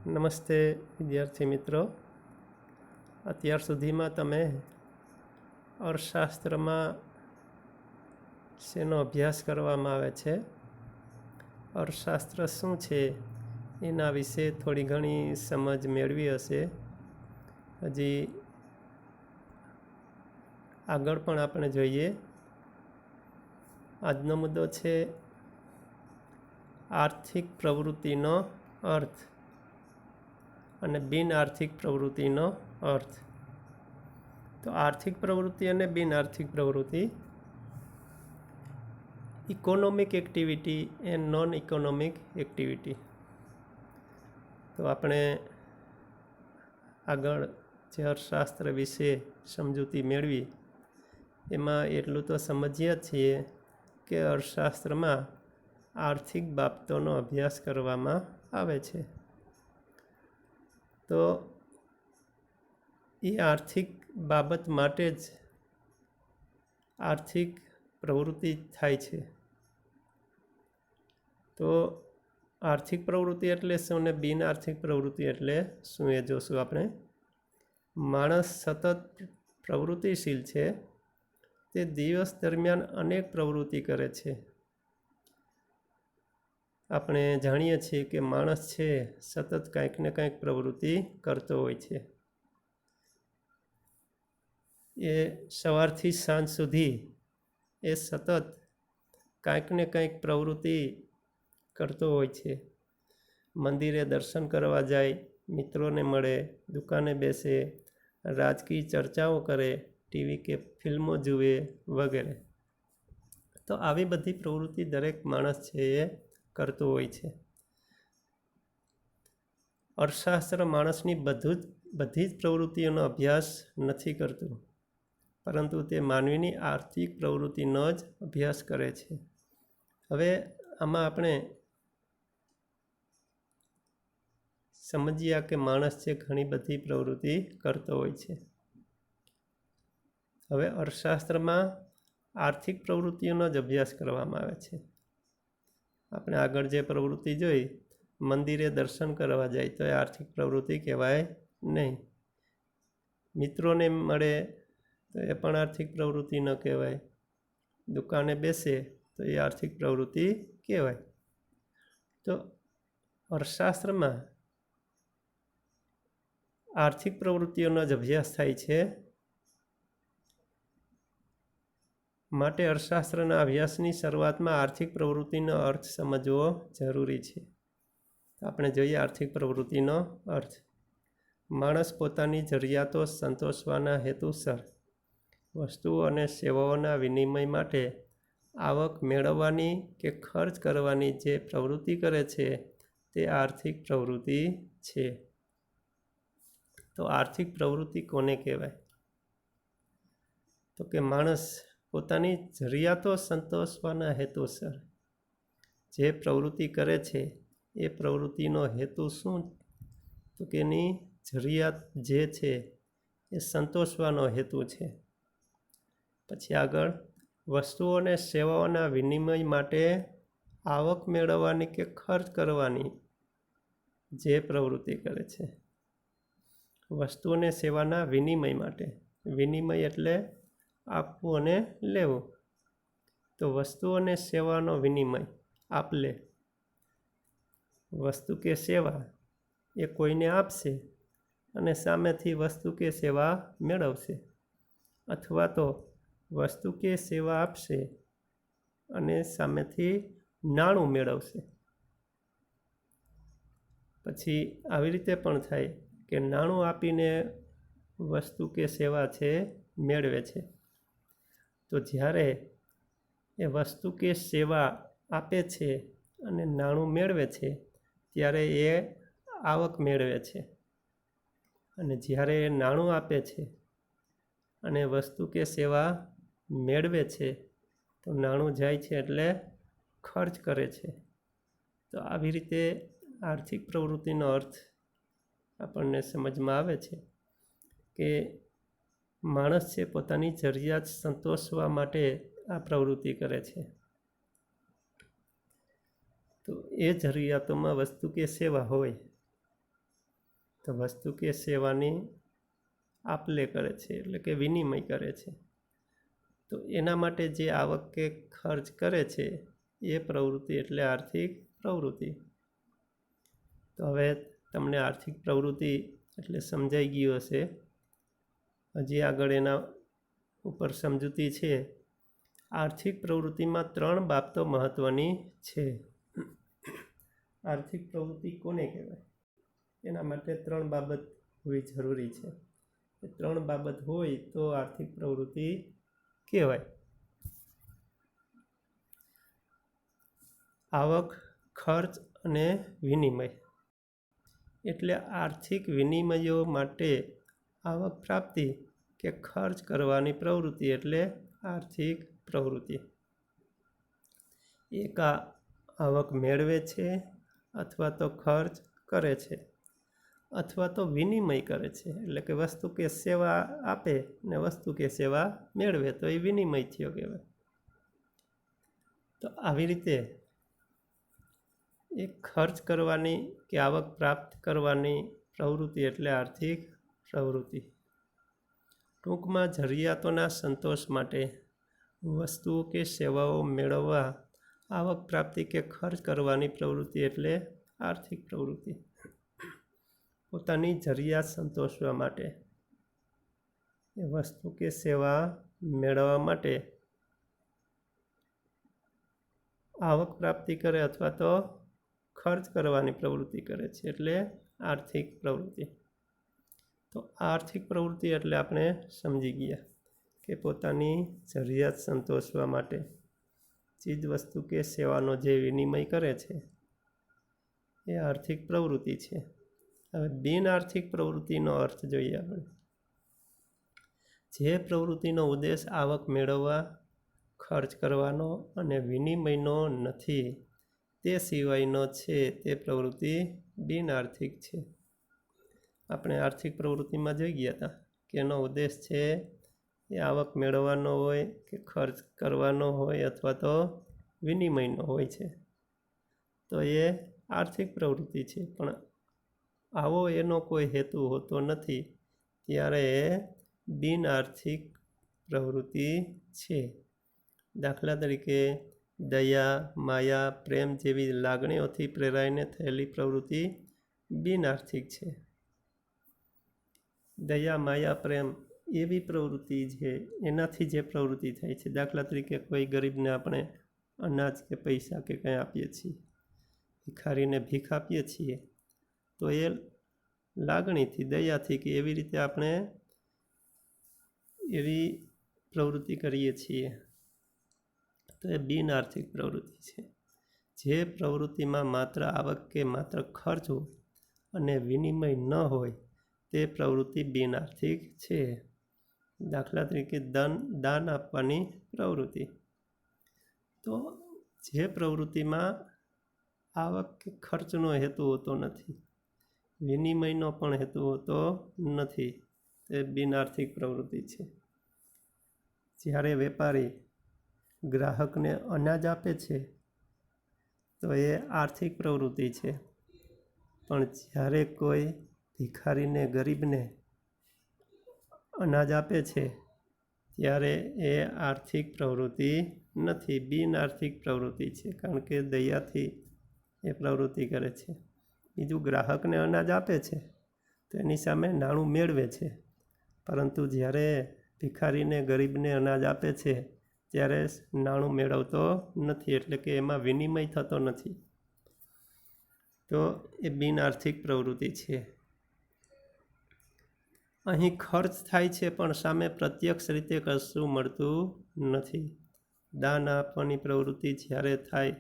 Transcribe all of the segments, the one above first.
નમસ્તે વિદ્યાર્થી મિત્રો. અત્યાર સુધીમાં તમે અર્થશાસ્ત્રમાં શેનો અભ્યાસ કરવામાં આવે છે, અર્થશાસ્ત્ર શું છે એના વિશે થોડી ઘણી સમજ મેળવી હશે. હજી આગળ પણ આપણે જોઈએ. આજનો મુદ્દો છે આર્થિક પ્રવૃત્તિનો અર્થ અને બિન આર્થિક પ્રવૃત્તિનો અર્થ. તો આર્થિક પ્રવૃત્તિ અને બિન આર્થિક પ્રવૃત્તિ, economic activity and non economic activity. તો આપણે આગળ જે અર્થશાસ્ત્ર વિશે સમજૂતી મેળવી એમાં એટલું તો સમજીએ છીએ કે અર્થશાસ્ત્રમાં આર્થિક બાબતોનો અભ્યાસ કરવામાં આવે છે. તો એ આર્થિક બાબત માટે જ આર્થિક પ્રવૃત્તિ થાય છે. તો આર્થિક પ્રવૃત્તિ એટલે શું ને બિન આર્થિક પ્રવૃત્તિ એટલે શું એ જોશું આપણે. માણસ સતત પ્રવૃત્તિશીલ છે. તે દિવસ દરમિયાન અનેક પ્રવૃત્તિ કરે છે. આપણે જાણીએ છીએ કે માણસ છે સતત કંઈક ને કંઈક પ્રવૃત્તિ કરતો હોય છે. એ સવારથી સાંજ સુધી એ સતત કંઈક ને કંઈક પ્રવૃત્તિ કરતો હોય છે. મંદિરે દર્શન કરવા જાય, મિત્રોને મળે, દુકાને બેસે, રાજકીય ચર્ચાઓ કરે, ટીવી કે ફિલ્મો જુએ વગેરે. તો આવી બધી પ્રવૃત્તિ દરેક માણસ છે એ કરતો હોય છે. અર્થશાસ્ત્ર માણસની બધી જ પ્રવૃત્તિઓનો અભ્યાસ નથી કરતું, પરંતુ તે માનવીની આર્થિક પ્રવૃત્તિનો જ અભ્યાસ કરે છે. હવે આમાં આપણે સમજ્યા કે માણસ છે ઘણી બધી પ્રવૃત્તિ કરતો હોય છે. હવે અર્થશાસ્ત્રમાં આર્થિક પ્રવૃત્તિઓનો જ અભ્યાસ કરવામાં આવે છે. આપણે આગળ જે પ્રવૃત્તિ જોઈ, મંદિરે દર્શન કરવા જાય તો એ આર્થિક પ્રવૃત્તિ કહેવાય નહીં. મિત્રોને મળે તો એ પણ આર્થિક પ્રવૃત્તિ ન કહેવાય. દુકાને બેસે તો એ આર્થિક પ્રવૃત્તિ કહેવાય. તો અર્થશાસ્ત્રમાં આર્થિક પ્રવૃત્તિઓનો જ અભ્યાસ થાય છે. માટે અર્થશાસ્ત્રના અભ્યાસની શરૂઆતમાં આર્થિક પ્રવૃત્તિનો અર્થ સમજવો જરૂરી છે. આપણે જોઈએ આર્થિક પ્રવૃત્તિનો અર્થ. માણસ પોતાની જરૂરિયાતો સંતોષવાના હેતુસર વસ્તુઓ અને સેવાઓના વિનિમય માટે આવક મેળવવાની કે ખર્ચ કરવાની જે પ્રવૃત્તિ કરે છે તે આર્થિક પ્રવૃત્તિ છે. તો આર્થિક પ્રવૃત્તિ કોને કહેવાય? તો કે માણસ પોતાની જરૂરિયાતો સંતોષવાના હેતુસર જે પ્રવૃત્તિ કરે છે એ પ્રવૃત્તિનો હેતુ શું? તો કે એની જરૂરિયાત જે છે એ સંતોષવાનો હેતુ છે. પછી આગળ, વસ્તુઓ અને સેવાઓના વિનિમય માટે આવક મેળવવાની કે ખર્ચ કરવાની જે પ્રવૃત્તિ કરે છે. વસ્તુ અને સેવાના વિનિમય માટે. વિનિમય એટલે આપવું અને લેવું. તો વસ્તુ અને સેવાનો વિનિમય, આપ-લે. વસ્તુ કે સેવા એ કોઈને આપશે અને સામેથી વસ્તુ કે સેવા મેળવશે, અથવા તો વસ્તુ કે સેવા આપશે અને સામેથી નાણું મેળવશે. પછી આવી રીતે પણ થાય કે નાણું આપીને વસ્તુ કે સેવા છે મેળવે છે. તો જ્યારે એ વસ્તુ કે સેવા આપે છે અને નાણું મેળવે છે ત્યારે એ આવક મેળવે છે. અને જ્યારે એ નાણું આપે છે અને વસ્તુ કે સેવા મેળવે છે તો નાણું જાય છે એટલે ખર્ચ કરે છે. તો આવી રીતે આર્થિક પ્રવૃત્તિનો અર્થ આપણને સમજમાં આવે છે કે માણસ છે પોતાની જરૂરિયાત સંતોષવા માટે આ પ્રવૃત્તિ કરે છે. તો એ જરૂરિયાતોમાં વસ્તુ કે સેવા હોય તો વસ્તુ કે સેવાની આપ-લે કરે છે, એટલે કે વિનિમય કરે છે. તો એના માટે જે આવક કે ખર્ચ કરે છે એ પ્રવૃત્તિ એટલે આર્થિક પ્રવૃત્તિ. તો હવે તમને આર્થિક પ્રવૃત્તિ એટલે સમજાઈ ગયું હશે. હજી આગળ એના ઉપર સમજૂતી છે. આર્થિક પ્રવૃત્તિમાં 3 બાબતો મહત્ત્વની છે. આર્થિક પ્રવૃત્તિ કોને કહેવાય? એના માટે 3 બાબત હોવી જરૂરી છે. એ 3 બાબત હોય તો આર્થિક પ્રવૃત્તિ કહેવાય. આવક, ખર્ચ અને વિનિમય. એટલે આર્થિક વિનિમયો માટે આવક પ્રાપ્તિ કે ખર્ચ કરવાની પ્રવૃત્તિ એટલે આર્થિક પ્રવૃત્તિ. એક આવક મેળવે છે, અથવા તો ખર્ચ કરે છે, અથવા તો વિનિમય કરે છે, એટલે કે વસ્તુ કે સેવા આપે ને વસ્તુ કે સેવા મેળવે તો એ વિનિમય થયો કહેવાય. તો આવી રીતે એક ખર્ચ કરવાની કે આવક પ્રાપ્ત કરવાની પ્રવૃત્તિ એટલે આર્થિક પ્રવૃત્તિ. ટૂંકમાં જરૂરિયાતોના સંતોષ માટે વસ્તુઓ કે સેવાઓ મેળવવા આવક પ્રાપ્તિ કે ખર્ચ કરવાની પ્રવૃત્તિ એટલે આર્થિક પ્રવૃત્તિ. પોતાની જરૂરિયાત સંતોષવા માટે એ વસ્તુ કે સેવા મેળવવા માટે આવક પ્રાપ્તિ કરે અથવા તો ખર્ચ કરવાની પ્રવૃત્તિ કરે છે એટલે આર્થિક પ્રવૃત્તિ. તો આર્થિક પ્રવૃત્તિ એટલે આપણે સમજી ગયા કે પોતાની જરૂરિયાત સંતોષવા માટે ચીજ વસ્તુ કે સેવાનો જે વિનિમય કરે છે એ આર્થિક પ્રવૃત્તિ છે. હવે બિન આર્થિક પ્રવૃત્તિનો અર્થ જોઈએ આપણે. જે પ્રવૃત્તિનો ઉદ્દેશ આવક મેળવવા, ખર્ચ કરવાનો અને વિનિમયનો નથી તે સિવાયનો છે તે પ્રવૃત્તિ બિન આર્થિક છે. આપણે આર્થિક પ્રવૃત્તિમાં જોઈ ગયા હતા કે એનો ઉદ્દેશ છે એ આવક મેળવવાનો હોય કે ખર્ચ કરવાનો હોય અથવા તો વિનિમયનો હોય છે. તો એ આર્થિક પ્રવૃત્તિ છે, પણ આવો એનો કોઈ હેતુ હોતો નથી ત્યારે એ બિન આર્થિક પ્રવૃત્તિ છે. દાખલા તરીકે દયા, માયા, પ્રેમ જેવી લાગણીઓથી પ્રેરાઈને થયેલી પ્રવૃત્તિ બિન આર્થિક છે. દયા, માયા, પ્રેમ એવી પ્રવૃત્તિ છે એનાથી જે પ્રવૃત્તિ થાય છે. દાખલા તરીકે કોઈ ગરીબને આપણે અનાજ કે પૈસા કે કંઈ આપીએ છીએ, ભિખારીને ભીખ આપીએ છીએ, તો એ લાગણીથી, દયાથી કે એવી રીતે આપણે એવી પ્રવૃત્તિ કરીએ છીએ. તો એ બિન આર્થિક પ્રવૃત્તિ છે. જે પ્રવૃત્તિમાં માત્ર આવક કે માત્ર ખર્ચ હોય અને વિનિમય ન હોય તે પ્રવૃત્તિ બિન આર્થિક છે. દાખલા તરીકે દાન આપવાની પ્રવૃત્તિ. તો જે પ્રવૃત્તિમાં આવક કે ખર્ચનો હેતુ હોતો નથી, વિનિમયનો પણ હેતુ હોતો નથી, તે બિન આર્થિક પ્રવૃત્તિ છે. જ્યારે વેપારી ગ્રાહકને અનાજ આપે છે તો એ આર્થિક પ્રવૃત્તિ છે, પણ જ્યારે કોઈ ભિખારીને, ગરીબને અનાજ આપે છે ત્યારે એ આર્થિક પ્રવૃત્તિ નથી, બિન આર્થિક પ્રવૃત્તિ છે, કારણ કે દયાથી એ પ્રવૃત્તિ કરે છે. બીજું, ગ્રાહકને અનાજ આપે છે તો એની સામે નાણું મેળવે છે, પરંતુ જ્યારે ભિખારીને, ગરીબને અનાજ આપે છે ત્યારે નાણું મેળવતો નથી, એટલે કે એમાં વિનિમય થતો નથી. તો એ બિન આર્થિક પ્રવૃત્તિ છે. અહીં ખર્ચ થાય છે પણ સામે પ્રત્યક્ષ રીતે કશું મળતું નથી. દાન આપવાની પ્રવૃત્તિ જ્યારે થાય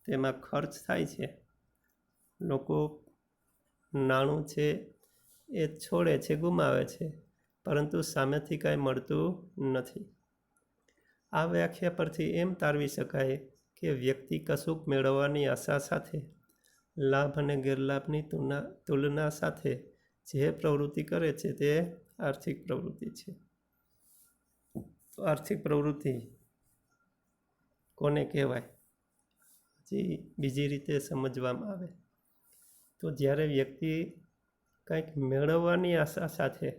તેમાં ખર્ચ થાય છે, લોકો નાણું છે એ છોડે છે, ગુમાવે છે, પરંતુ સામેથી કાંઈ મળતું નથી. આ વ્યાખ્યા પરથી એમ તારવી શકાય કે વ્યક્તિ કશુંક મેળવવાની આશા સાથે લાભ અને ગેરલાભની તુલના સાથે જે પ્રવૃત્તિ કરે છે તે આર્થિક પ્રવૃત્તિ છે. તો આર્થિક પ્રવૃત્તિ કોને કહેવાય? જે બીજી રીતે સમજવામાં આવે તો જ્યારે વ્યક્તિ કંઈક મેળવવાની આશા સાથે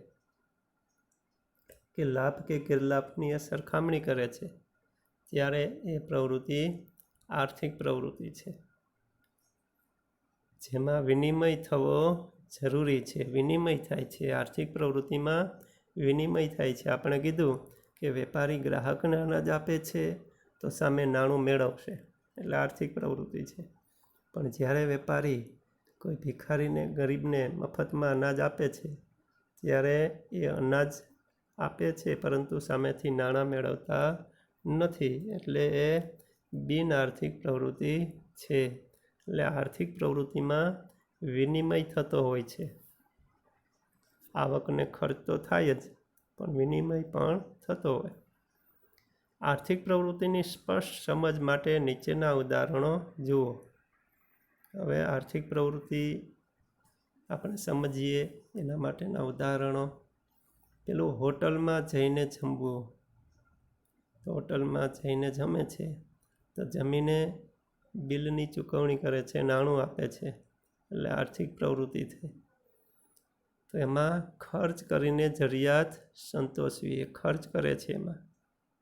કે લાભ કે ગેરલાભની એ સરખામણી કરે છે, ત્યારે એ પ્રવૃત્તિ આર્થિક પ્રવૃત્તિ છે, જેમાં વિનિમય થવો જરૂરી છે. વિનિમય થાય છે આર્થિક પ્રવૃત્તિમાં, વિનિમય થાય છે. આપણે કીધું કે વેપારી ગ્રાહકને અનાજ આપે છે તો સામે નાણું મેળવશે, એટલે આર્થિક પ્રવૃત્તિ છે. પણ જ્યારે વેપારી કોઈ ભિખારીને, ગરીબને મફતમાં અનાજ આપે છે, ત્યારે એ અનાજ આપે છે પરંતુ સામેથી નાણાં મેળવતા નથી, એટલે એ બિન આર્થિક પ્રવૃત્તિ છે. એટલે આર્થિક પ્રવૃત્તિમાં વિનિમય થતો હોય છે. આવકને ખર્ચ તો થાય જ, પણ વિનિમય પણ થતો હોય. આર્થિક પ્રવૃત્તિની સ્પષ્ટ સમજ માટે નીચેના ઉદાહરણો જુઓ. હવે આર્થિક પ્રવૃત્તિ આપણે સમજીએ એના માટેના ઉદાહરણો. પેલું હોટલમાં જઈને જમવું. તો હોટલમાં જઈને જમે છે, તો જમીને બિલની ચૂકવણી કરે છે, નાણું આપે છે, એટલે આર્થિક પ્રવૃત્તિ થઈ. તો એમાં ખર્ચ કરીને જરૂરિયાત સંતોષવી, એ ખર્ચ કરે છે એમાં,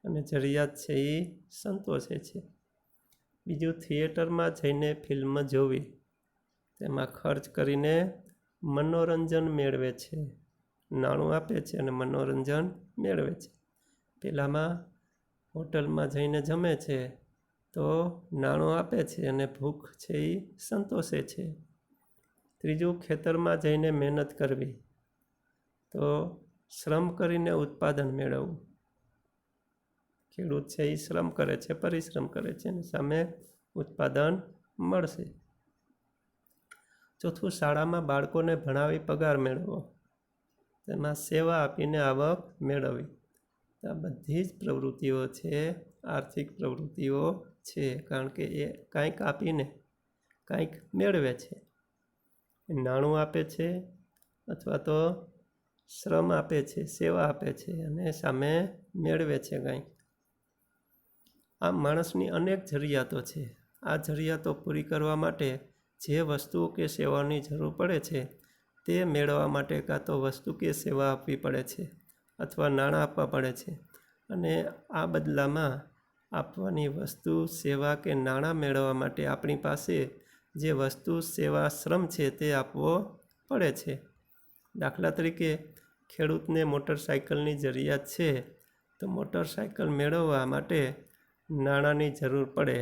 અને જરૂરિયાત છે એ સંતોષે છે. બીજું, થિયેટરમાં જઈને ફિલ્મ જોવી, તેમાં ખર્ચ કરીને મનોરંજન મેળવે છે, નાણું આપે છે અને મનોરંજન મેળવે છે. પેલામાં હોટલમાં જઈને જમે છે તો નાણું આપે છે અને ભૂખ છે એ સંતોષે છે. ત્રીજું, ખેતરમાં જઈને મહેનત કરવી, તો શ્રમ કરીને ઉત્પાદન મેળવવું. ખેડૂત છે એ શ્રમ કરે છે, પરિશ્રમ કરે છે અને સામે ઉત્પાદન મળશે. ચોથું, શાળામાં બાળકોને ભણાવી પગાર મેળવવો, તેમાં સેવા આપીને આવક મેળવવી. આ બધી જ પ્રવૃત્તિઓ છે આર્થિક પ્રવૃત્તિઓ છે, કારણ કે એ કાંઈક આપીને કાંઈક મેળવે છે. નાણું આપે છે અથવા તો શ્રમ આપે છે, સેવા આપે છે અને સામે મેળવે છે કંઈક. આમ માણસની અનેક જરૂરિયાતો છે. આ જરૂરિયાતો પૂરી કરવા માટે જે વસ્તુઓ કે સેવાની જરૂર પડે છે, તે મેળવવા માટે કાં તો વસ્તુ કે સેવા આપવી પડે છે અથવા નાણાં આપવા પડે છે, અને આ બદલામાં આપવાની વસ્તુ, સેવા કે નાણાં મેળવવા માટે આપણી પાસે જે વસ્તુ, સેવા, શ્રમ છે તે આપવો પડે છે. દાખલા તરીકે ખેડૂતને મોટરસાઇકલની જરૂરિયાત છે, તો મોટરસાઇકલ મેળવવા માટે નાણાંની જરૂર પડે.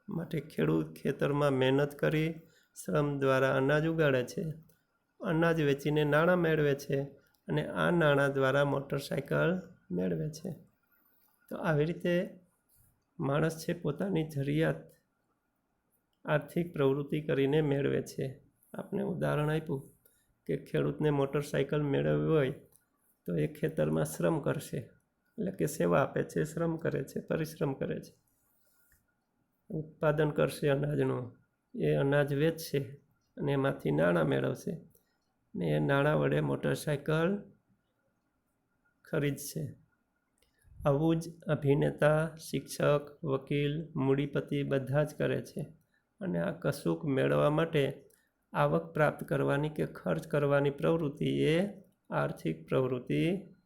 માટે ખેડૂત ખેતરમાં મહેનત કરી શ્રમ દ્વારા અનાજ ઉગાડે છે, અનાજ વેચીને નાણાં મેળવે છે અને આ નાણાં દ્વારા મોટરસાઇકલ મેળવે છે. તો આવી રીતે માણસ છે પોતાની જરૂરિયાત આર્થિક પ્રવૃત્તિ કરીને મેળવે છે. આપણે ઉદાહરણ આપ્યું કે ખેડૂતને મોટરસાઇકલ મેળવવી હોય તો એ ખેતરમાં શ્રમ કરશે, એટલે કે સેવા આપે છે, શ્રમ કરે છે, પરિશ્રમ કરે છે. ઉત્પાદન કરશે અનાજનું, એ અનાજ વેચશે અને એમાંથી નાણાં મેળવશે ને એ નાણાં વડે મોટરસાઇકલ ખરીદશે. આવું જ અભિનેતા, શિક્ષક, વકીલ, મૂડીપતિ બધા જ કરે છે. અને આ કશુંક મેળવવા માટે આવક પ્રાપ્ત કરવાની કે ખર્ચ કરવાની પ્રવૃત્તિ એ આર્થિક પ્રવૃત્તિ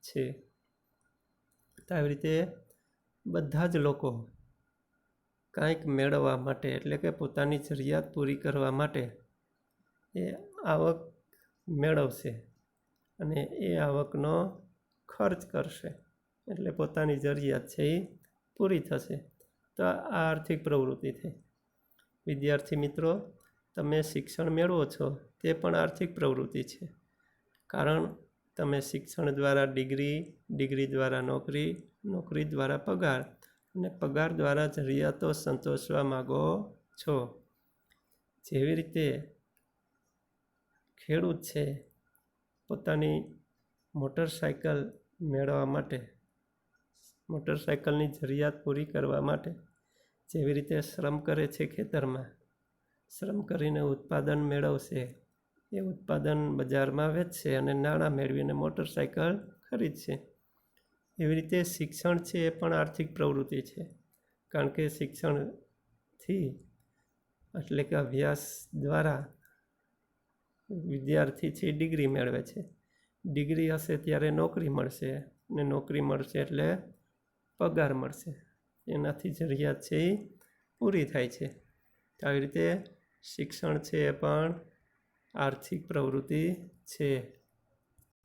છે. તો આવી રીતે બધા જ લોકો કાંઈક મેળવવા માટે, એટલે કે પોતાની જરૂરિયાત પૂરી કરવા માટે એ આવક મેળવશે અને એ આવકનો ખર્ચ કરશે, એટલે પોતાની જરૂરિયાત છે એ પૂરી થશે. તો આ આર્થિક પ્રવૃત્તિ થઈ. વિદ્યાર્થી મિત્રો, તમે શિક્ષણ મેળવો છો તે પણ આર્થિક પ્રવૃત્તિ છે, કારણ તમે શિક્ષણ દ્વારા ડિગ્રી, ડિગ્રી દ્વારા નોકરી, નોકરી દ્વારા પગાર અને પગાર દ્વારા જરૂરિયાતો સંતોષવા માગો છો. જેવી રીતે ખેડૂત છે પોતાની મોટરસાઇકલ મેળવવા માટે, મોટરસાઇકલની જરૂરિયાત પૂરી કરવા માટે જેવી રીતે શ્રમ કરે છે ખેતરમાં, શ્રમ કરીને ઉત્પાદન મેળવશે, એ ઉત્પાદન બજારમાં વેચશે અને નાણાં મેળવીને મોટરસાઇકલ ખરીદશે. એવી રીતે શિક્ષણ છે એ પણ આર્થિક પ્રવૃત્તિ છે, કારણ કે શિક્ષણથી એટલે કે અભ્યાસ દ્વારા વિદ્યાર્થી છે ડિગ્રી મેળવે છે. ડિગ્રી હશે ત્યારે નોકરી મળશે, ને નોકરી મળશે એટલે પગાર મળશે. એનાથી જરૂરિયાત છે એ પૂરી થાય છે. આવી રીતે શિક્ષણ છે એ પણ આર્થિક પ્રવૃત્તિ છે.